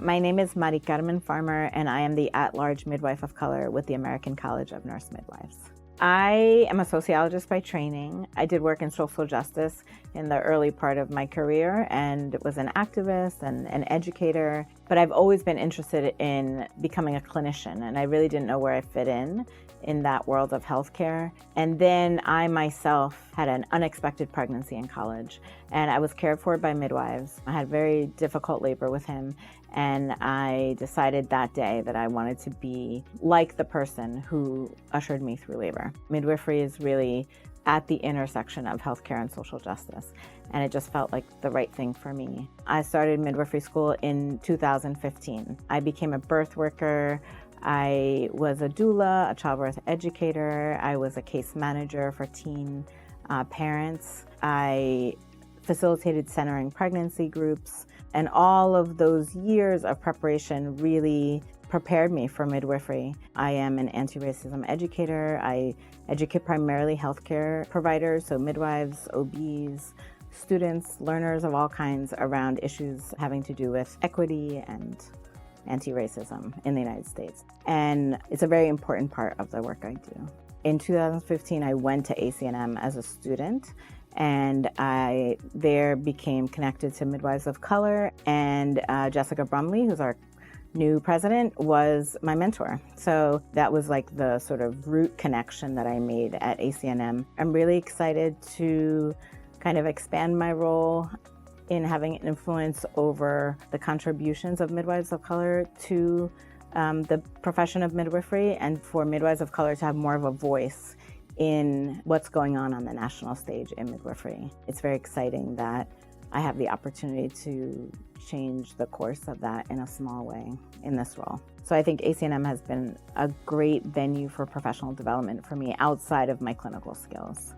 My name is Mari-Carmen Farmer, and I am the At-Large Midwife of Color with the American College of Nurse-Midwives. I am a sociologist by training. I did work in social justice in the early part of my career and was an activist and an educator, but I've always been interested in becoming a clinician, and I really didn't know where I fit in that world of healthcare. And then I myself had an unexpected pregnancy in college, and I was cared for by midwives. I had very difficult labor with him, and I decided that day that I wanted to be like the person who ushered me through labor. Midwifery is really at the intersection of healthcare and social justice, and it just felt like the right thing for me. I started midwifery school in 2015. I became a birth worker. I was a doula, a childbirth educator. I was a case manager for teen parents. I facilitated centering pregnancy groups, and all of those years of preparation really prepared me for midwifery. I am an anti-racism educator. I educate primarily healthcare providers, so midwives, OBs, students, learners of all kinds around issues having to do with equity and anti-racism in the United States. And it's a very important part of the work I do. In 2015, I went to ACNM as a student, and I there became connected to Midwives of Color, and Jessica Brumley, who's our new president, was my mentor. So that was like the sort of root connection that I made at ACNM. I'm really excited to kind of expand my role in having influence over the contributions of midwives of color to the profession of midwifery, and for midwives of color to have more of a voice in what's going on the national stage in midwifery. It's very exciting that I have the opportunity to change the course of that in a small way in this role. So I think ACNM has been a great venue for professional development for me outside of my clinical skills.